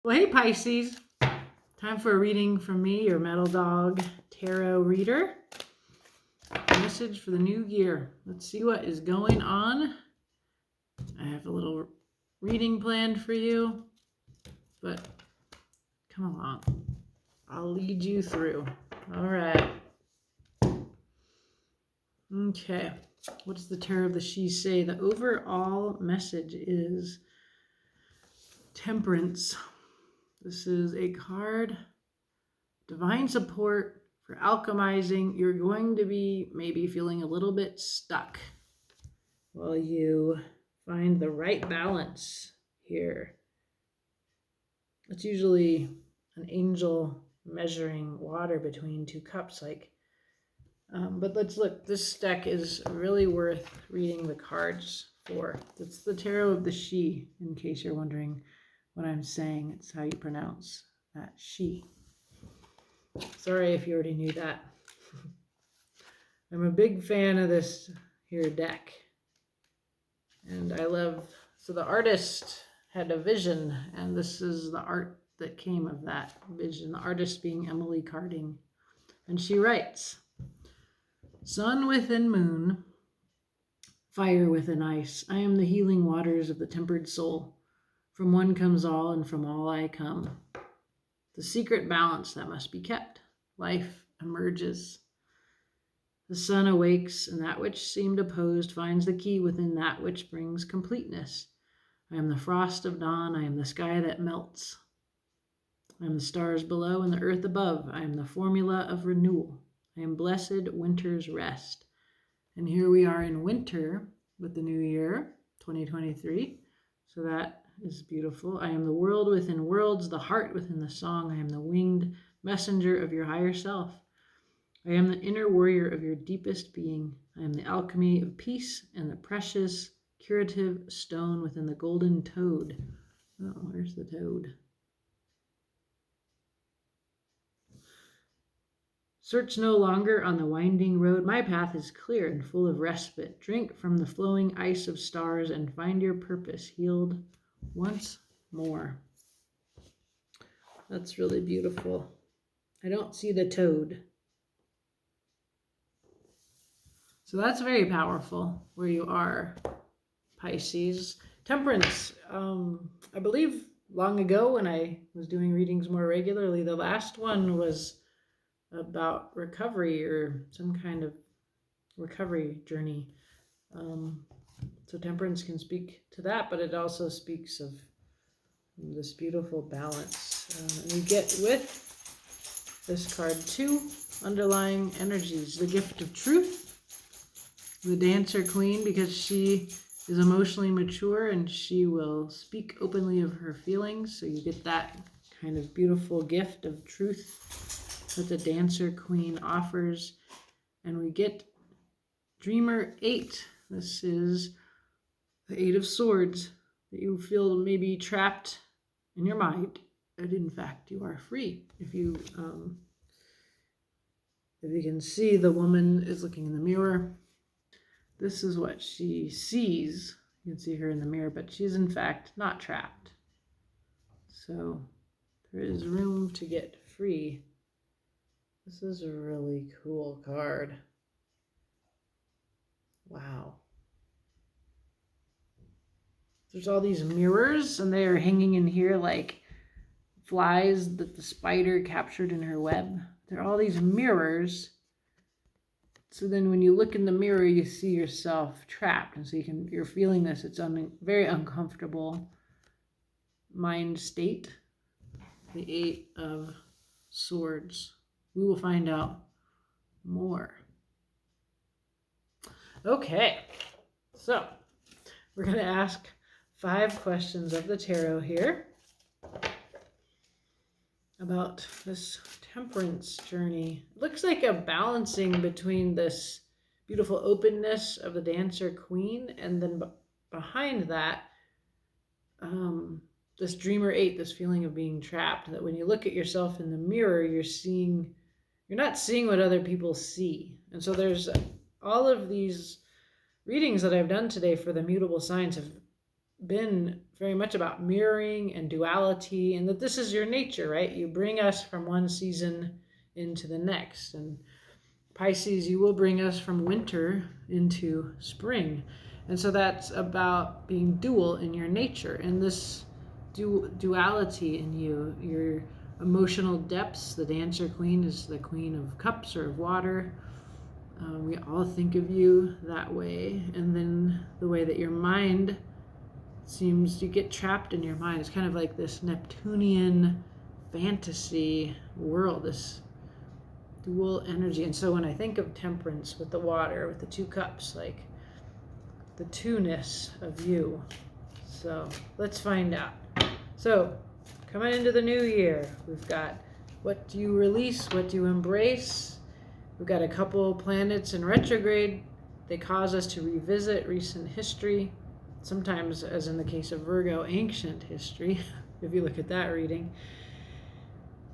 Well, hey Pisces, time for a reading from me, your Metal Dog Tarot reader. Message for the new year. Let's see what is going on. I have a little reading planned for you, but come along. I'll lead you through. All right. Okay. What does the Tarot of the She say? The overall message is Temperance. This is a card. Divine support for alchemizing. You're going to be maybe feeling a little bit stuck while you find the right balance here. It's usually an angel measuring water between two cups, but let's look. This deck is really worth reading the cards for. It's the Tarot of the She, in case you're wondering what I'm saying. It's how you pronounce that, she. Sorry if you already knew that. I'm a big fan of this here deck. And I love, so the artist had a vision, and this is the art that came of that vision. The artist being Emily Carding. And she writes, sun within moon, fire within ice. I am the healing waters of the tempered soul. From one comes all, and from all I come. The secret balance that must be kept. Life emerges. The sun awakes, and that which seemed opposed finds the key within that which brings completeness. I am the frost of dawn. I am the sky that melts. I am the stars below and the earth above. I am the formula of renewal. I am blessed winter's rest. And here we are in winter with the new year, 2023. So that is beautiful. I am the world within worlds, the heart within the song. I am the winged messenger of your higher self. I am the inner warrior of your deepest being. I am the alchemy of peace and the precious curative stone within the golden toad. Oh, where's the toad? Search no longer on the winding road. My path is clear and full of respite. Drink from the flowing ice of stars and find your purpose healed once more. That's really beautiful. I don't see the toad. So that's very powerful where you are, Pisces. Temperance. I believe long ago when I was doing readings more regularly, the last one was about recovery or some kind of recovery journey. So temperance can speak to that, but it also speaks of this beautiful balance. And we get with this card two underlying energies: the gift of truth, the dancer queen, because she is emotionally mature and she will speak openly of her feelings. So you get that kind of beautiful gift of truth that the dancer queen offers. And we get dreamer 8. This is the 8 of swords, that you feel maybe trapped in your mind, and in fact you are free. If you can see, the woman is looking in the mirror. This is what she sees. You can see her in the mirror, but she's in fact not trapped. So there is room to get free. This is a really cool card. Wow. There's all these mirrors, and they are hanging in here like flies that the spider captured in her web. There are all these mirrors. So then when you look in the mirror, you see yourself trapped. And so you're feeling this. It's a very uncomfortable mind state. The 8 of swords. We will find out more. Okay, so we're going to ask 5 questions of the tarot here about this temperance journey. It looks like a balancing between this beautiful openness of the dancer queen, and then behind that, this dreamer 8, this feeling of being trapped, that when you look at yourself in the mirror, you're not seeing what other people see. And so there's all of these readings that I've done today for the mutable signs have been very much about mirroring and duality, and that this is your nature, right? You bring us from one season into the next. And Pisces, you will bring us from winter into spring. And so that's about being dual in your nature. And this duality in you, your emotional depths, the Dancer Queen is the Queen of Cups or of water. We all think of you that way. And then the way that your mind seems, you get trapped in your mind. It's kind of like this Neptunian fantasy world, this dual energy. And so when I think of Temperance with the water, with the 2 cups, like the two-ness of you. So let's find out. So coming into the new year, we've got what do you release, what do you embrace. We've got a couple planets in retrograde. They cause us to revisit recent history, sometimes, as in the case of Virgo, ancient history, if you look at that reading.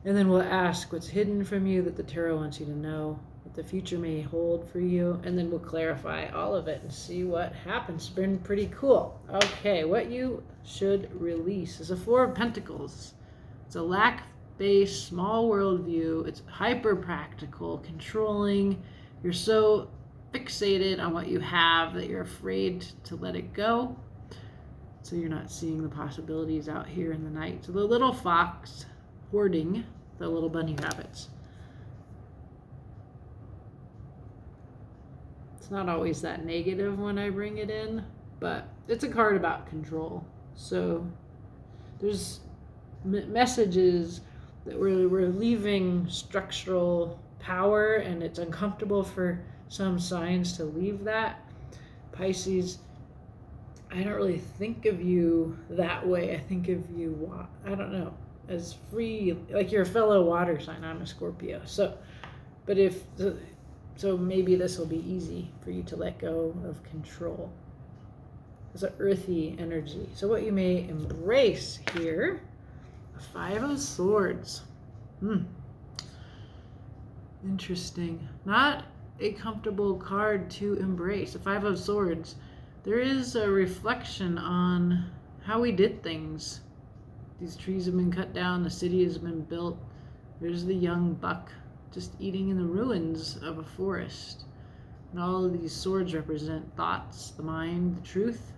And then we'll ask what's hidden from you that the tarot wants you to know, what the future may hold for you, and then we'll clarify all of it and see what happens. It's been pretty cool. Okay, what you should release is a 4 of Pentacles. It's a lack-based, small worldview. It's hyper-practical, controlling. You're so fixated on what you have that you're afraid to let it go. So you're not seeing the possibilities out here in the night. So the little fox hoarding the little bunny rabbits. It's not always that negative when I bring it in, but it's a card about control. So there's messages that we're leaving structural power, and it's uncomfortable for some signs to leave that. Pisces, I don't really think of you that way. I think of you, I don't know, as free, like you're a fellow water sign. I'm a Scorpio. So maybe this will be easy for you to let go of control. It's an earthy energy. So what you may embrace here, a 5 of Swords. Interesting. Not a comfortable card to embrace. A 5 of Swords. There is a reflection on how we did things. These trees have been cut down. The city has been built. There's the young buck just eating in the ruins of a forest. And all of these swords represent thoughts, the mind, the truth.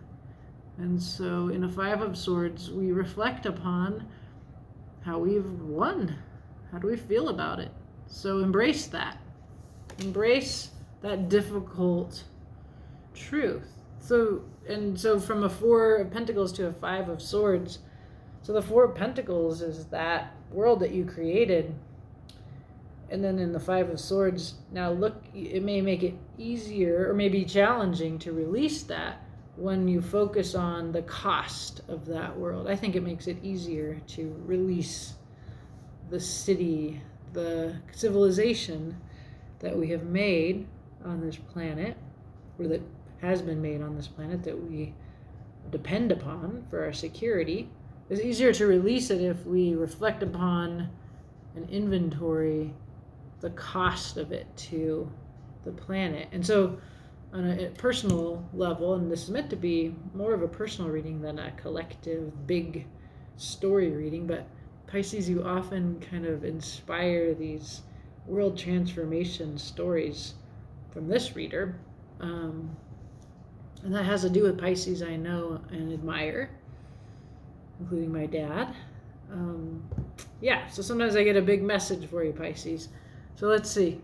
And so in a 5 of Swords, we reflect upon how we've won. How do we feel about it? So embrace that. Embrace that difficult truth. So from a 4 of Pentacles to a 5 of Swords, so the 4 of Pentacles is that world that you created. And then in the 5 of Swords, now look, it may make it easier or maybe challenging to release that when you focus on the cost of that world. I think it makes it easier to release the city, the civilization that we have made on this planet, or that has been made on this planet, that we depend upon for our security. It's easier to release it if we reflect upon and inventory the cost of it to the planet. And so on a personal level, and this is meant to be more of a personal reading than a collective big story reading, but Pisces, you often kind of inspire these world transformation stories from this reader. And that has to do with Pisces I know and admire, including my dad. So sometimes I get a big message for you, Pisces. So let's see.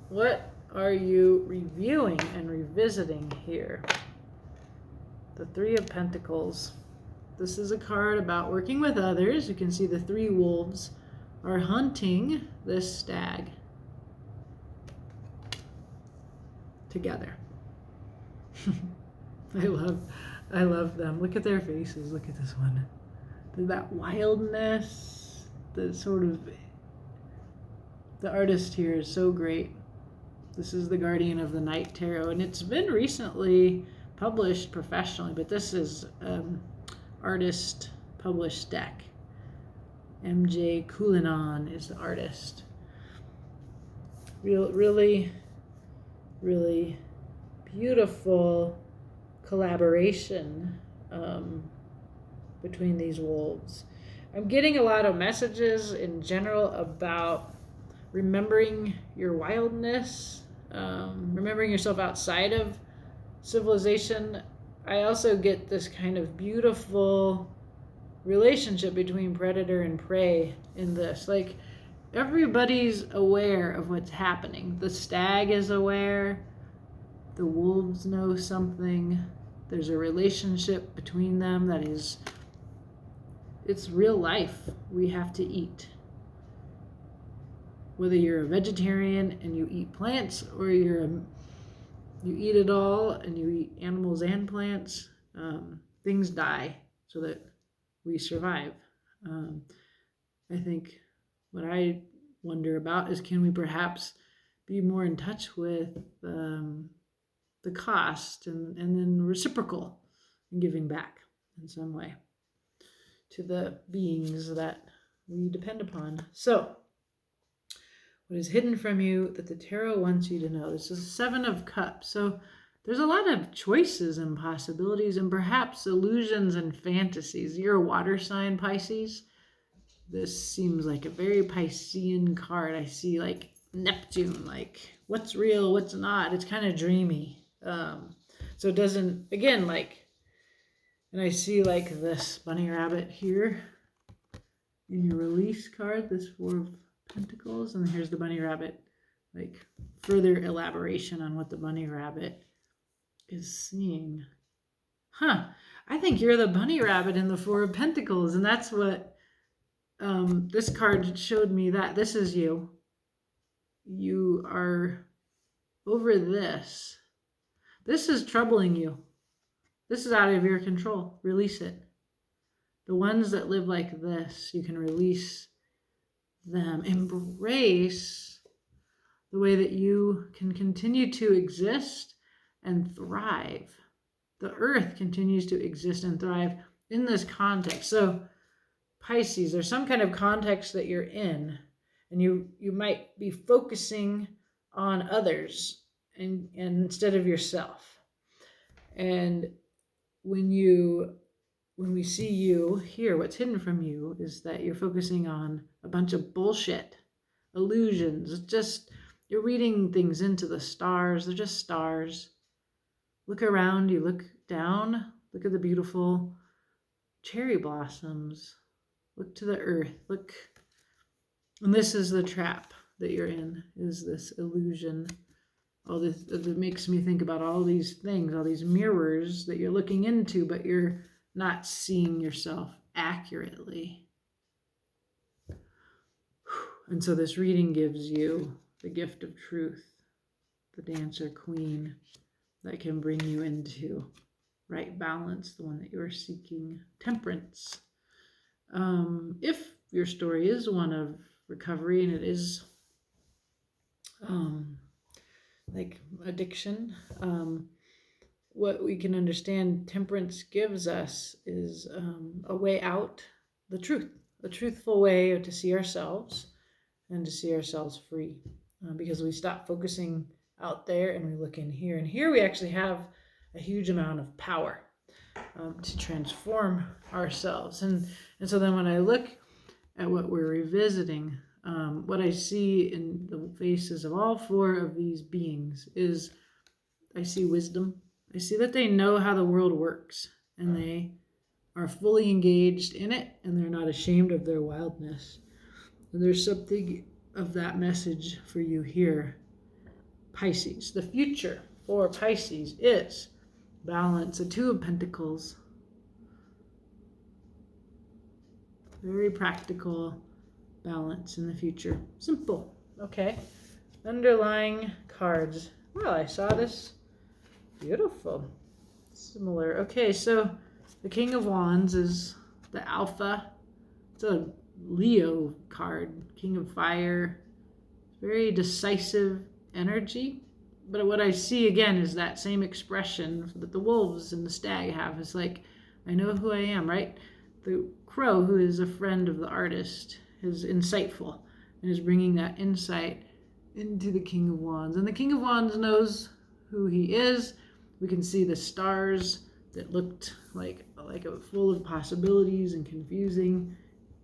What are you reviewing and revisiting here? The 3 of Pentacles. This is a card about working with others. You can see the 3 wolves are hunting this stag together. I love them. Look at their faces. Look at this one. That wildness, the sort of, the artist here is so great. This is the Guardian of the Night Tarot, and it's been recently published professionally, but this is artist published deck. MJ Kulinan is the artist. Really, really beautiful collaboration between these wolves. I'm getting a lot of messages in general about remembering your wildness, remembering yourself outside of civilization. I also get this kind of beautiful relationship between predator and prey in this. Like, everybody's aware of what's happening. The stag is aware, the wolves know something. There's a relationship between them that is, it's real life. We have to eat. Whether you're a vegetarian and you eat plants, or you eat it all and you eat animals and plants, things die so that we survive. I think what I wonder about is, can we perhaps be more in touch with the cost and then reciprocal and giving back in some way to the beings that we depend upon. So, what is hidden from you that the tarot wants you to know? This is 7 of Cups. So there's a lot of choices and possibilities and perhaps illusions and fantasies. You're a water sign, Pisces. This seems like a very Piscean card. I see like Neptune, like what's real, what's not. It's kind of dreamy. So it doesn't, again, like, and I see like this bunny rabbit here in your release card, this 4 of Pentacles, and here's the bunny rabbit, like further elaboration on what the bunny rabbit is seeing. I think you're the bunny rabbit in the 4 of Pentacles, and that's what this card showed me, that this is you. You are over this. This is troubling you. This is out of your control. Release it. The ones that live like this, you can release them. Embrace the way that you can continue to exist and thrive. The earth continues to exist and thrive in this context. So Pisces, there's some kind of context that you're in, and you might be focusing on others and instead of yourself. And when we see you here, what's hidden from you is that you're focusing on a bunch of bullshit, illusions. It's just, you're reading things into the stars. They're just stars. Look around you, look down, look at the beautiful cherry blossoms. Look to the earth, look. And this is the trap that you're in, is this illusion. All this, it makes me think about all these things, all these mirrors that you're looking into, but you're not seeing yourself accurately. And so this reading gives you the gift of truth, the Dancer Queen, that can bring you into right balance, the one that you're seeking, Temperance. If your story is one of recovery and it is like addiction, what we can understand Temperance gives us is a way out, the truth, a truthful way to see ourselves and to see ourselves free, because we stop focusing out there and we look in here. And here we actually have a huge amount of power to transform ourselves. And so then when I look at what we're revisiting, what I see in the faces of all 4 of these beings is, I see wisdom. I see that they know how the world works and they are fully engaged in it, and they're not ashamed of their wildness. And there's something of that message for you here, Pisces. The future for Pisces is balance, a 2 of Pentacles. Very practical balance in the future. Simple. Okay. Underlying cards. Well, I saw this. Beautiful. Similar. Okay, so the King of Wands is the Alpha. It's a Leo card. King of Fire. Very decisive energy. But what I see again is that same expression that the wolves and the stag have. It's like, I know who I am, right? The crow, who is a friend of the artist, is insightful and is bringing that insight into the King of Wands. And the King of Wands knows who he is. We can see the stars that looked like a full of possibilities and confusing.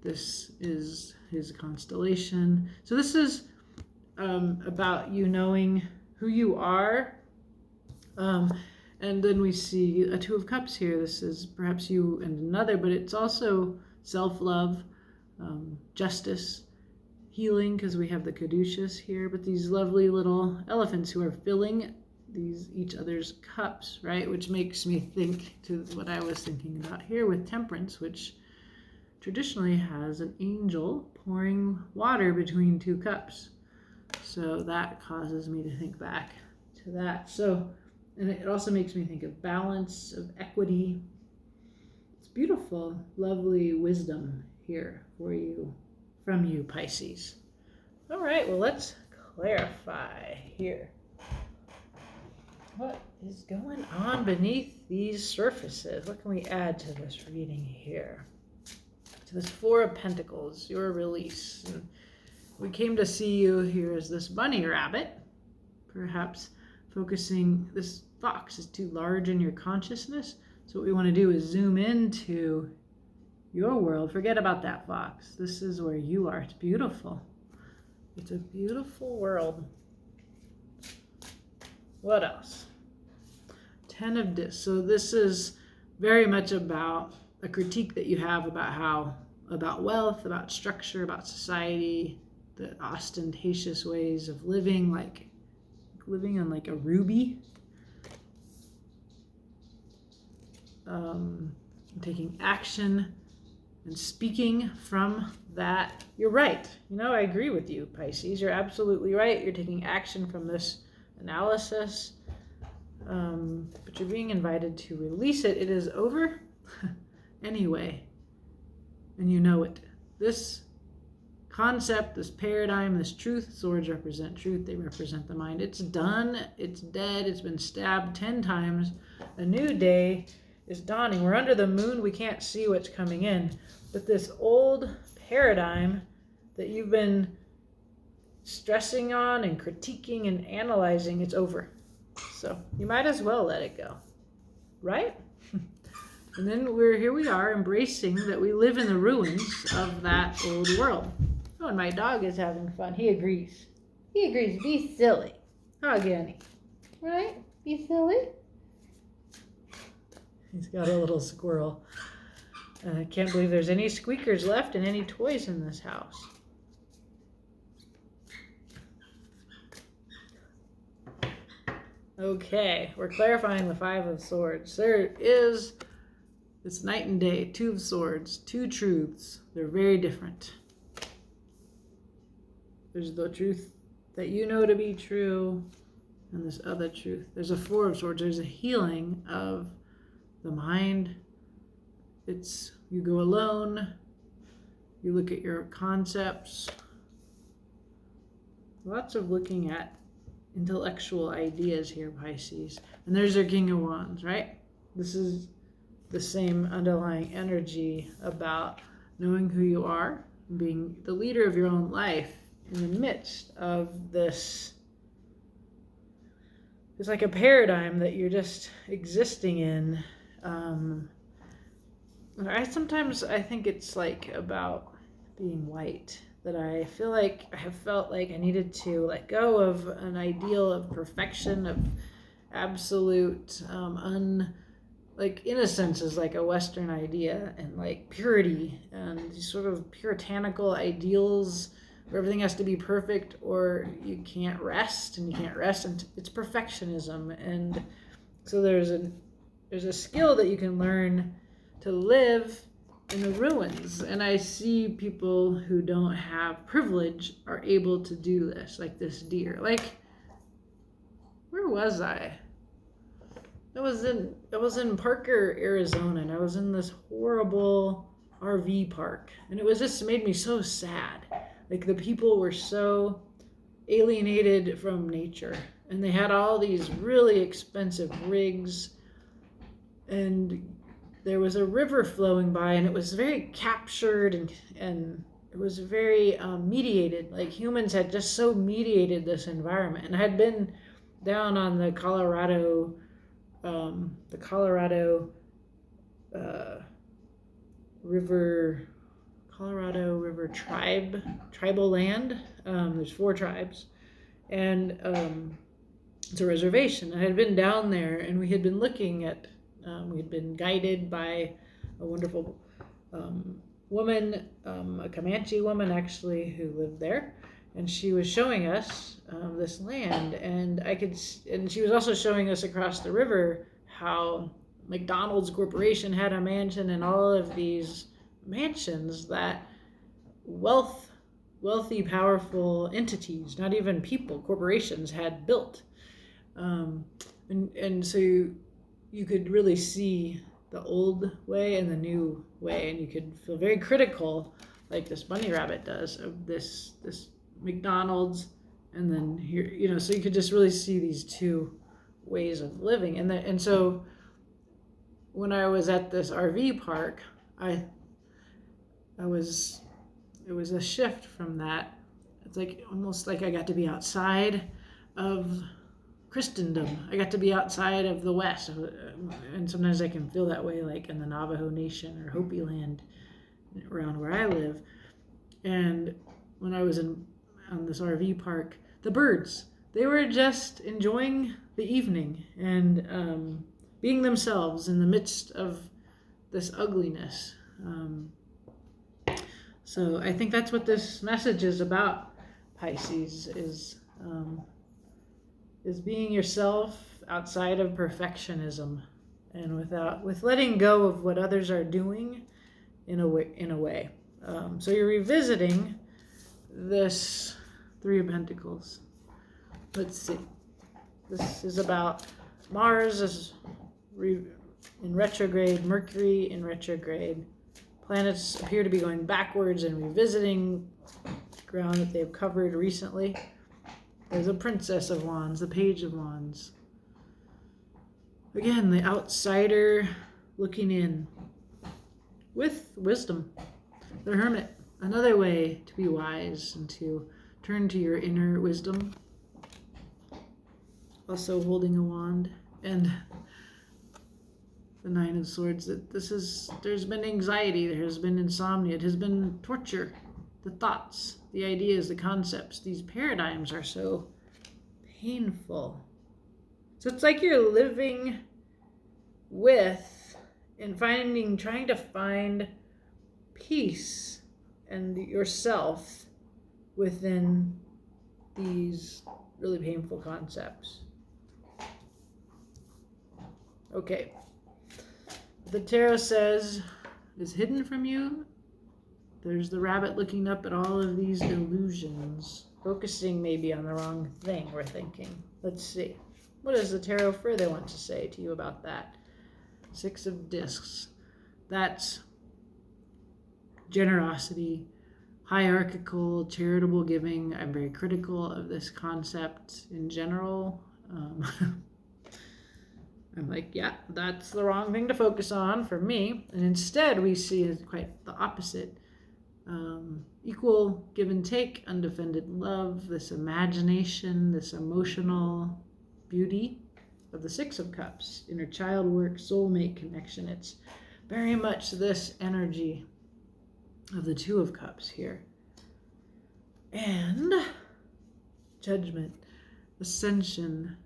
This is his constellation. So this is about you knowing who you are. And then we see a Two of Cups here. This is perhaps you and another, but it's also self-love, justice, healing, because we have the caduceus here, but these lovely little elephants who are filling each other's cups, right? Which makes me think to what I was thinking about here with temperance, which traditionally has an angel pouring water between two cups. So that causes me to think back to that. So, and it also makes me think of balance, of equity. It's beautiful, lovely wisdom here for you, from you, Pisces. All right, well, let's clarify here. What is going on beneath these surfaces? What can we add to this reading here? To this Four of Pentacles, your release. And we came to see you here as this bunny rabbit, perhaps focusing. This fox is too large in your consciousness. So what we want to do is zoom into your world. Forget about that fox. This is where you are. It's beautiful. It's a beautiful world. What else? 10 of Discs. So this is very much about a critique that you have about wealth, about structure, about society, the ostentatious ways of living, like living on like a ruby. Taking action and speaking from that. You're right. I agree with you, Pisces. You're absolutely right. You're taking action from this analysis, but you're being invited to release it. It is over anyway, and you know it. This concept, this paradigm, this truth, swords represent truth. They represent the mind. It's done. It's dead. It's been stabbed 10 times. A new day is dawning. We're under the moon. We can't see what's coming in. But this old paradigm that you've been stressing on and critiquing and analyzing, it's over. So you might as well let it go, right? And then here we are embracing that we live in the ruins of that old world. Oh, and my dog is having fun. He agrees. He agrees. Be silly. Huh, Ganny? Right? Be silly. He's got a little squirrel. I can't believe there's any squeakers left and any toys in this house. Okay, we're clarifying the Five of Swords. It's night and day. Two of Swords, two truths. They're very different. There's the truth that you know to be true, and this other truth. There's a Four of Swords. There's a healing of the mind. It's you go alone. You look at your concepts. Lots of looking at intellectual ideas here, Pisces. And there's your King of Wands, right? This is the same underlying energy about knowing who you are, being the leader of your own life in the midst of this. It's like a paradigm that you're just existing in. I think it's like about being white, that I feel like I have felt like I needed to let go of an ideal of perfection, of absolute like innocence is like a Western idea, and like purity and these sort of puritanical ideals where everything has to be perfect or you can't rest, and it's perfectionism. And so there's a skill that you can learn to live in the ruins. And I see people who don't have privilege are able to do this, like this deer. Like, where was I? I was in Parker, Arizona, and I was in this horrible RV park. And it was just made me so sad. Like, the people were so alienated from nature. And they had all these really expensive rigs. And there was a river flowing by, and it was very captured, and it was very mediated. Like, humans had just so mediated this environment. And I had been down on the Colorado river, Colorado River tribal land. There's 4 tribes, and it's a reservation. I had been down there, and we had been looking at. We had been guided by a wonderful woman, a Comanche woman actually, who lived there, and she was showing us this land, and and she was also showing us across the river how McDonald's Corporation had a mansion, and all of these mansions that wealthy, powerful entities, not even people, corporations, had built, and so you could really see the old way and the new way, and you could feel very critical, like this bunny rabbit does, of this McDonald's, and then here, so you could just really see these 2 ways of living, and so when I was at this RV park, it was a shift from that. It's like almost like I got to be outside of Christendom. I got to be outside of the West, and sometimes I can feel that way, like in the Navajo Nation or Hopi land around where I live. And when I was on this RV park, the birds, they were just enjoying the evening and being themselves in the midst of this ugliness. So I think that's what this message is about, Pisces, is being yourself outside of perfectionism, and with letting go of what others are doing in a way. So you're revisiting this 3 of Pentacles. Let's see. This is about Mars is in retrograde, Mercury in retrograde. Planets appear to be going backwards and revisiting ground that they've covered recently. There's a Princess of Wands, the Page of Wands. Again, the outsider looking in with wisdom. The Hermit, another way to be wise and to turn to your inner wisdom. Also holding a wand. And the 9 of Swords, there's been anxiety, there has been insomnia, it has been torture. The thoughts, the ideas, the concepts, these paradigms are so painful. So it's like you're living with and trying to find peace and yourself within these really painful concepts. Okay. The tarot says is hidden from you. There's the rabbit looking up at all of these illusions, focusing maybe on the wrong thing, we're thinking. Let's see. What does the tarot further want to say to you about that? 6 of Discs. That's generosity, hierarchical, charitable giving. I'm very critical of this concept in general. I'm like, yeah, that's the wrong thing to focus on for me. And instead, we see it quite the opposite. Equal give and take, undefended love, this imagination, this emotional beauty of the 6 of Cups, inner child work, soulmate connection. It's very much this energy of the 2 of Cups here. And Judgment, Ascension.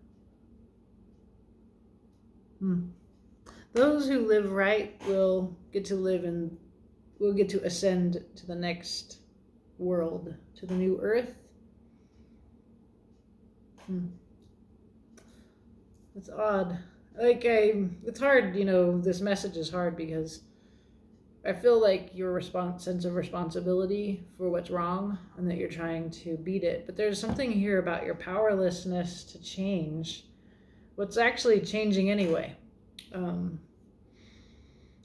Those who live right will get to ascend to the next world, to the new earth. It's odd. It's hard, this message is hard because I feel like your sense of responsibility for what's wrong and that you're trying to beat it. But there's something here about your powerlessness to change what's actually changing anyway.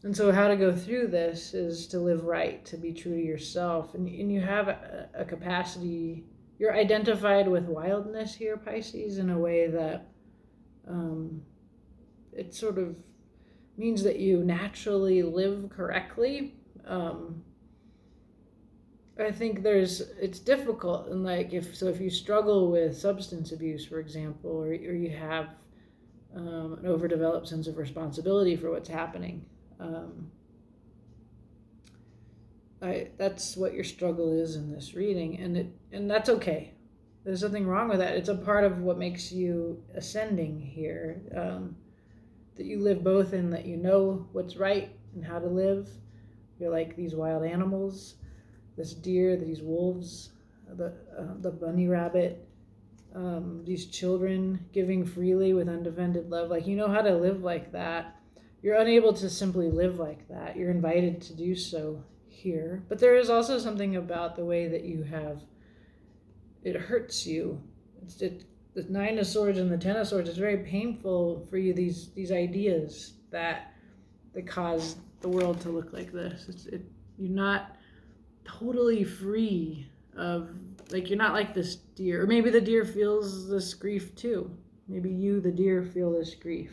And so how to go through this is to live right, to be true to yourself. And you have a capacity, you're identified with wildness here, Pisces, in a way that it sort of means that you naturally live correctly. I think it's difficult, and if you struggle with substance abuse, for example, or you have an overdeveloped sense of responsibility for what's happening, That's what your struggle is in this reading, and that's okay. There's nothing wrong with that. It's a part of what makes you ascending here. That you live both in that you know what's right and how to live. You're like these wild animals, this deer, these wolves, the bunny rabbit, these children giving freely with undefended love. Like, you know how to live like that. You're unable to simply live like that. You're invited to do so here. But there is also something about the way that you have, it hurts you. The Nine of Swords and the Ten of Swords is very painful for you, these ideas that cause the world to look like this. You're not totally free of, like, you're not like this deer. Or maybe the deer feels this grief too. Maybe you, the deer, feel this grief.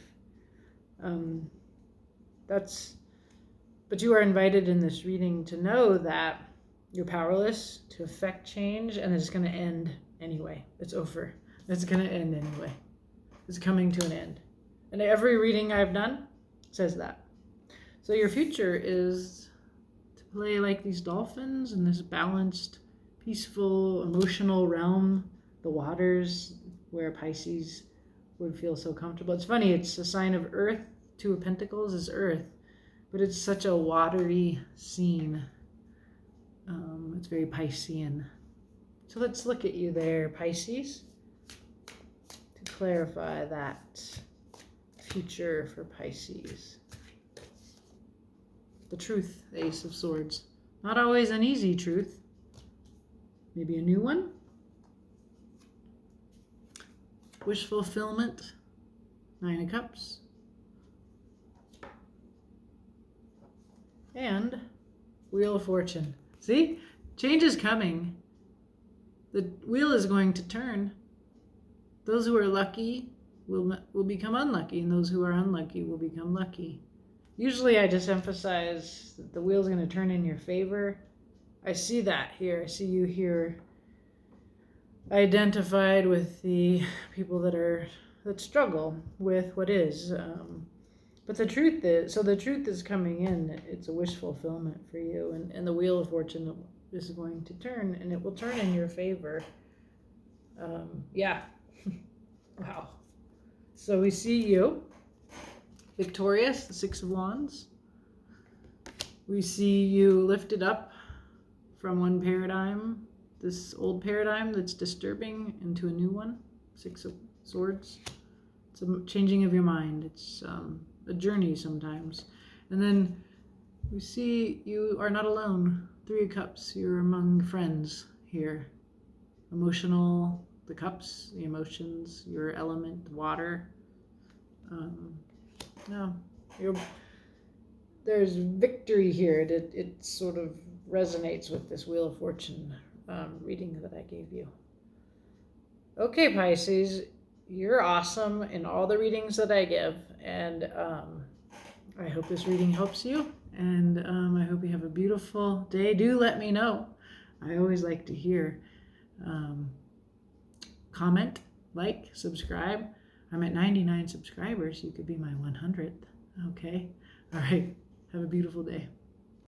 But you are invited in this reading to know that you're powerless to affect change, and it's going to end anyway. It's over. It's going to end anyway. It's coming to an end. And every reading I've done says that. So your future is to play like these dolphins in this balanced, peaceful, emotional realm, the waters where Pisces would feel so comfortable. It's funny, it's a sign of earth. Two of Pentacles is earth, but it's such a watery scene. It's very Piscean. So let's look at you there, Pisces, to clarify that future for Pisces. The truth, Ace of Swords. Not always an easy truth. Maybe a new one. Wish fulfillment. Nine of Cups. And Wheel of Fortune. See? Change is coming. The wheel is going to turn. Those who are lucky will become unlucky, and those who are unlucky will become lucky. Usually I just emphasize that the wheel's going to turn in your favor. I see that here. I see you here identified with the people that struggle with what is. But the truth is coming in. It's a wish fulfillment for you, and the Wheel of Fortune is going to turn, and it will turn in your favor. Yeah. Wow. So we see you victorious, the Six of Wands. We see you lifted up from one paradigm, this old paradigm that's disturbing, into a new one, Six of Swords. It's a changing of your mind. It's a journey sometimes. And then we see you are not alone. Three of Cups, you're among friends here. Emotional, the cups, the emotions, your element, water. There's victory here. It sort of resonates with this Wheel of Fortune reading that I gave you. Okay, Pisces, you're awesome in all the readings that I give, and I hope this reading helps you, and I hope you have a beautiful day. Do let me know. I always like to hear. Comment, like, subscribe. I'm at 99 subscribers. You could be my 100th. Okay. All right. Have a beautiful day.